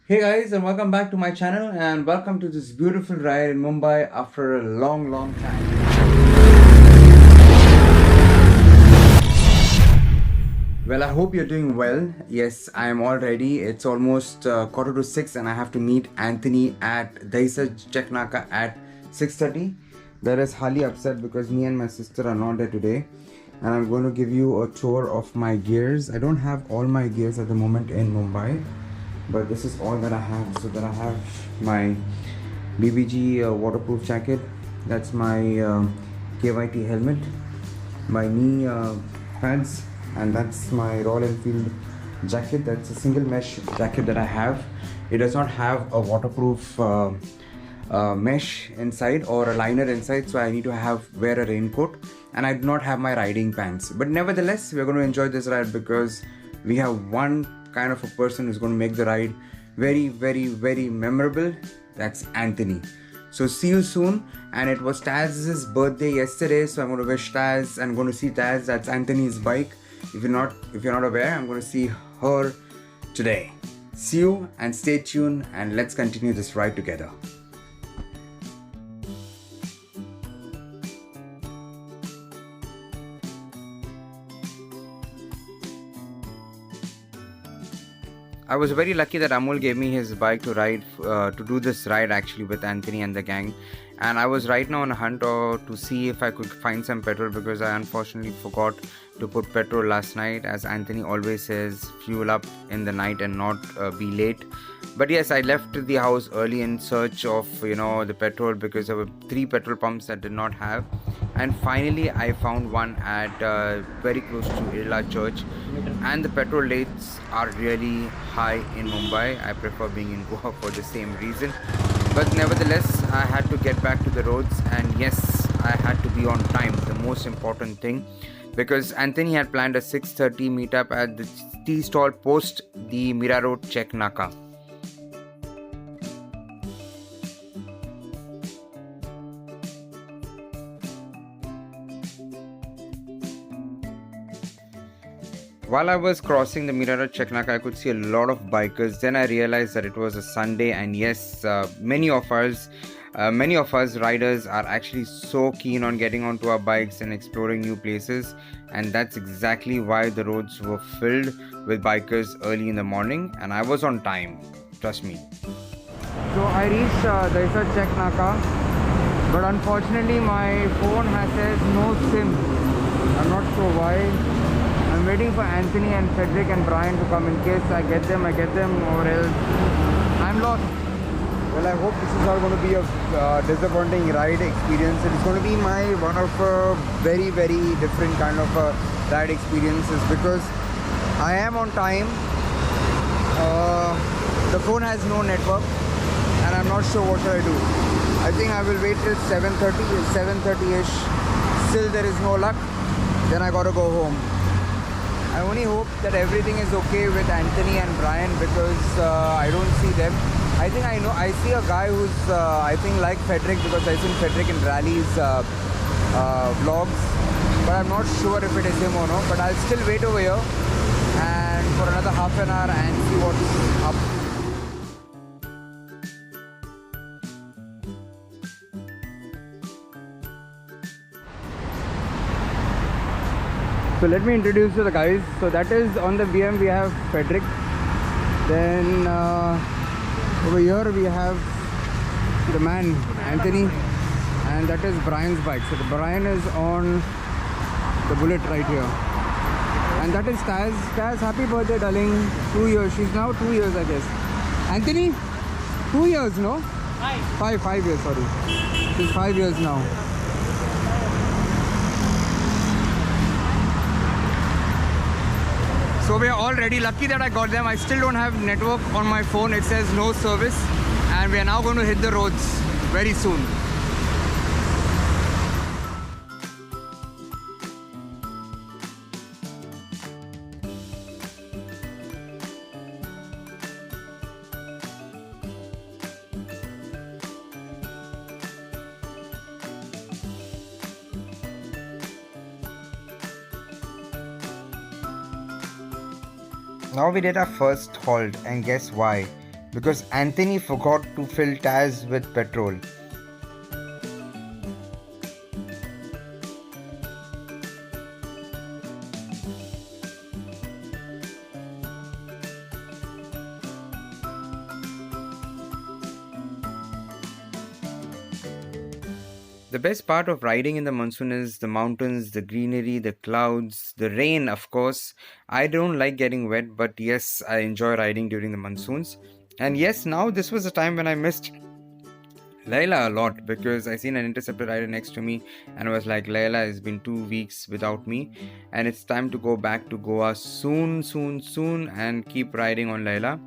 Hey guys, and welcome back to my channel, and welcome to this beautiful ride in Mumbai after a long time. Well, I hope you're doing well. Yes, I am all ready. It's almost quarter to 6 and I have to meet Anthony at Dahisar Cheknaka at 6:30. That is highly upset because me and my sister are not there today. And I'm going to give you a tour of my gears. I don't have all my gears at the moment in Mumbai, but this is all that I have. So that I have my BBG waterproof jacket. That's my KYT helmet, my knee pads, and that's my Royal Enfield jacket. That's a single mesh jacket that I have. It does not have a waterproof mesh inside or a liner inside, so I need to wear a raincoat, and I do not have my riding pants. But nevertheless, we're going to enjoy this ride because we have one kind of a person who's going to make the ride very memorable. That's Anthony. So see you soon. And it was Taz's birthday yesterday, so I'm going to wish Taz. I'm going to see Taz. That's Anthony's bike. If you're not aware, I'm going to see her today. See you and stay tuned, and let's continue this ride together. I was very lucky that Amul gave me his bike to ride, to do this ride actually with Anthony and the gang. And I was right now on a hunt to see if I could find some petrol, because I unfortunately forgot to put petrol last night. As Anthony always says, fuel up in the night and not be late. But yes, I left the house early in search of the petrol, because there were 3 petrol pumps that did not have. And finally I found one at very close to Irla Church, and the petrol rates are really high in Mumbai. I prefer being in Goa for the same reason, but nevertheless I had to get back to the roads, and yes, I had to be on time, the most important thing, because Anthony had planned a 6:30 meetup at the tea stall post the Mira Road Check Naka. While I was crossing the Mira Road Cheknaka, I could see a lot of bikers. Then I realized that it was a Sunday, and yes, many of us riders are actually so keen on getting onto our bikes and exploring new places, and that's exactly why the roads were filled with bikers early in the morning, and I was on time, trust me. So I reached Dahisar Cheknaka, but unfortunately my phone says no SIM. I'm not sure why. I'm waiting for Anthony and Frederick and Brian to come. In case I get them, or else I'm lost. Well, I hope this is not going to be a disappointing ride experience. It's going to be one of a very different kind of ride experiences, because I am on time. The phone has no network, and I'm not sure what should I do. I think I will wait till 7:30ish. Still there is no luck. Then I gotta go home. I only hope that everything is okay with Anthony and Brian, because I don't see them. I see a guy who's I think like Frederick, because I've seen Frederick in Rally's vlogs, but I'm not sure if it is him or not. But I'll still wait over here and for another half an hour and see what's up. So let me introduce you to the guys. So that is on the BM we have Frederick. Then over here we have the man Anthony, and that is Brian's bike. So the Brian is on the Bullet right here, and that is Taz. Taz, happy birthday, darling. 2 years. She's now 2 years, I guess. Anthony, 2 years, no? 5 years. Sorry, she's 5 years now. So we are already lucky that I got them. I still don't have network on my phone. It says no service, and we are now going to hit the roads very soon. Now we did our first halt, and guess why? because Anthony forgot to fill tires with petrol. The best part of riding in the monsoon is the mountains, the greenery, the clouds, the rain, of course. I don't like getting wet, but yes, I enjoy riding during the monsoons. And yes, now this was a time when I missed Layla a lot, because I seen an interceptor rider next to me and I was like, Layla has been 2 weeks without me, and it's time to go back to Goa soon and keep riding on Layla.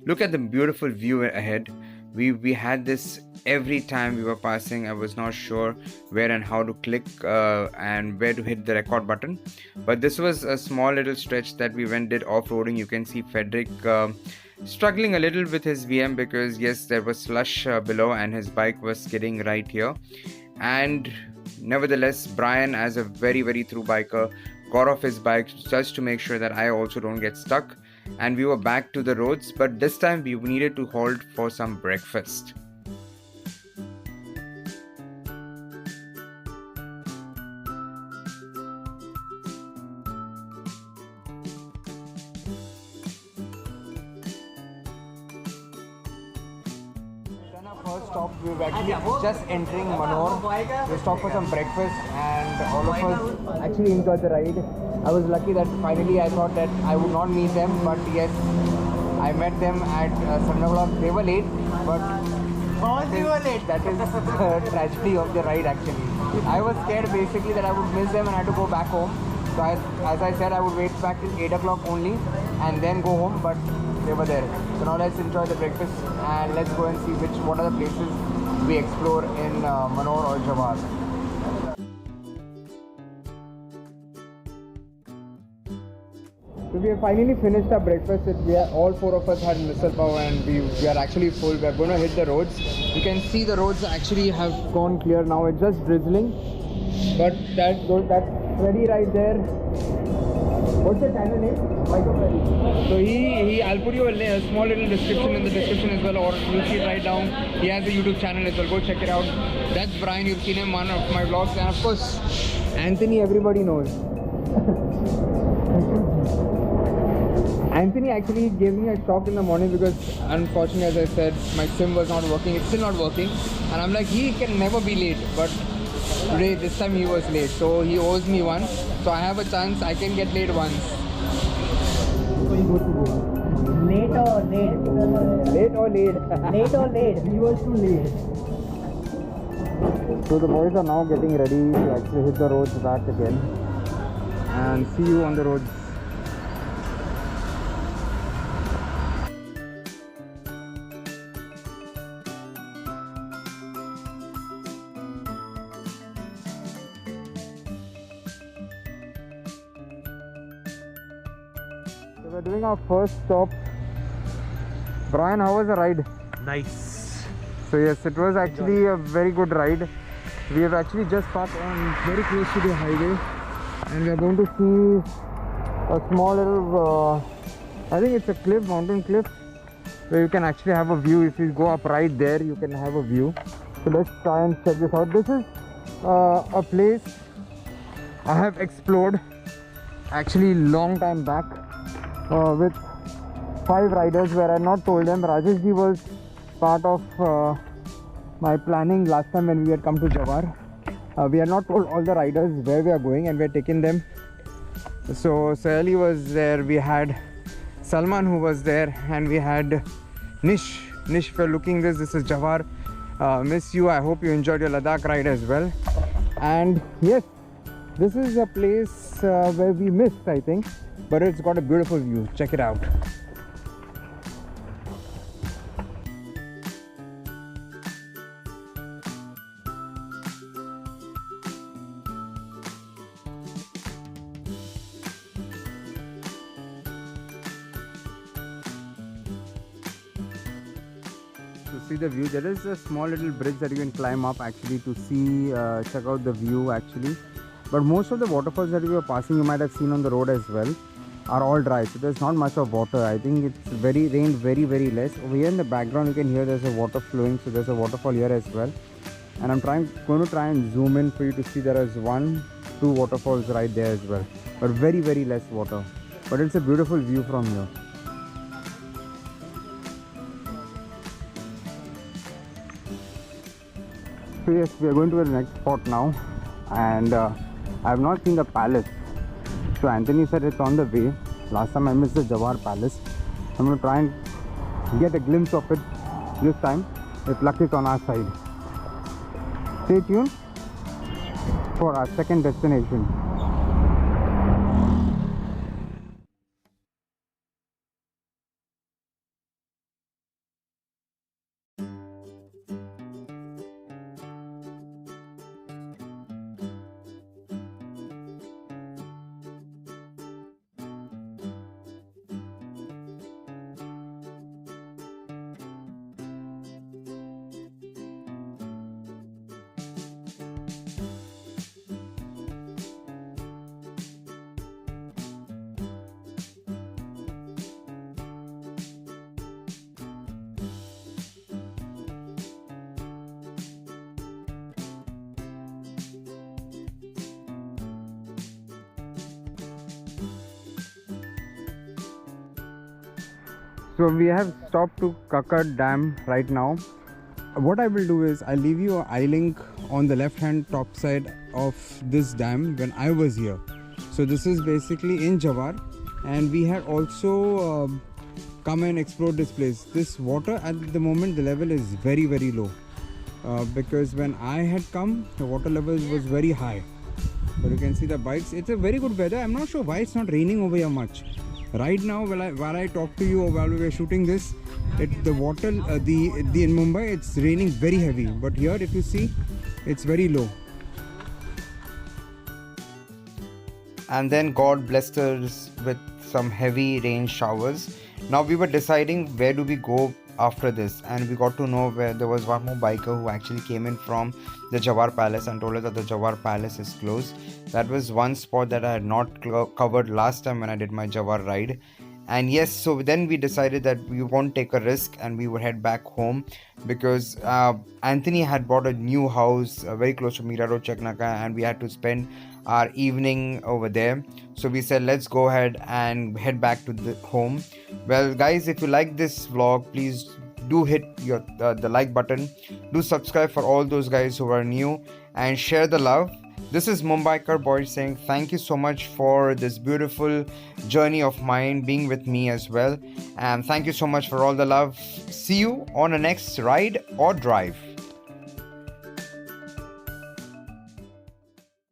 Look at the beautiful view ahead. We had this every time we were passing. I was not sure where and how to click and where to hit the record button, but this was a small little stretch that we did off-roading. You can see Frederick struggling a little with his VM, because yes, there was slush below and his bike was skidding right here. And nevertheless, Brian, as a very true biker, got off his bike just to make sure that I also don't get stuck, and we were back to the roads, but this time we needed to halt for some breakfast. First stop, we were actually just entering Manor. We stopped for some breakfast and all of us actually enjoyed the ride. I was lucky that finally I thought that I would not meet them, but yes, I met them at 7 o'clock. They were late, but that is the tragedy of the ride actually. I was scared basically that I would miss them and I had to go back home. So as I said, I would wait back till 8 o'clock only and then go home, but they were there. So now let's enjoy the breakfast and let's go and see what are the places we explore in Manor or Jawar. So we have finally finished our breakfast. All four of us had misal pav and we are actually full. We are going to hit the roads. You can see the roads actually have gone clear now. It's just drizzling, but that's Freddy right there. What's the channel name? So I'll put you a small little description in the description as well, or you'll see it right down. He has a YouTube channel as well. Go check it out. That's Brian. You've seen him in one of my vlogs, and of course Anthony. Everybody knows. Anthony actually gave me a shock in the morning because unfortunately, as I said, my sim was not working. It's still not working, and I'm like, he can never be late, but today, this time he was late, so he owes me one. So I have a chance, I can get late once. Late or late? Late or late? Late or late? He was too late. So the boys are now getting ready to actually hit the roads back again. And see you on the roads. We're doing our first stop. Brian, how was the ride? Nice. So yes, it was actually a very good ride. We have actually just parked on very close to the highway, and we are going to see a small little, I think it's a cliff, mountain cliff, where you can actually have a view. If you go up right there, you can have a view. So let's try and check this out. This is a place I have explored actually long time back. With 5 riders, where I not told them. Rajesh ji was part of my planning last time when we had come to Jawar. We had not told all the riders where we are going, and we had taken them. So Sayali was there, we had Salman who was there, and we had Nish. Nish, if you're looking this is Jawar. Miss you. I hope you enjoyed your Ladakh ride as well. And yes, this is a place where we missed, I think, but it's got a beautiful view. Check it out. To see the view, there is a small little bridge that you can climb up actually to see, check out the view actually. But most of the waterfalls that we were passing, you might have seen on the road as well. are all dry, so there's not much of water. I think it's rained very less. Over here in the background you can hear there's a water flowing, so there's a waterfall here as well. And I'm going to try and zoom in for you to see there is 2 waterfalls right there as well, but very less water, but it's a beautiful view from here. So yes, we are going to the next spot now, and I have not seen the palace. So Anthony said it's on the way. Last time I missed the Jawar Palace. I'm going to try and get a glimpse of it this time if luck is on our side. Stay tuned for our second destination. So we have stopped to Kakad Dam right now. What I will do is I'll leave you an eye link on the left hand top side of this dam when I was here. So this is basically in Jawar, and we had also come and explored this place. This water at the moment, the level is very low, because when I had come the water level was very high, but you can see the bikes. It's a very good weather. I'm not sure why it's not raining over here much. Right now, while I talk to you or while we were shooting this, the water, in Mumbai, it's raining very heavy. But here, if you see, it's very low. And then God blessed us with some heavy rain showers. Now we were deciding where do we go after this, and we got to know where there was one more biker who actually came in from the Jawar Palace and told us that the Jawar Palace is closed. That was one spot that I had not covered last time when I did my Jawar ride. And yes, so then we decided that we won't take a risk and we would head back home, because Anthony had bought a new house very close to Mira Road, Cheknaka, and we had to spend our evening over there. So we said let's go ahead and head back to the home. Well guys, if you like this vlog, please do hit the like button, do subscribe for all those guys who are new, and share the love. This is Mumbaikar Boy saying thank you so much for this beautiful journey of mine, being with me as well, and thank you so much for all the love. See you on a next ride or drive.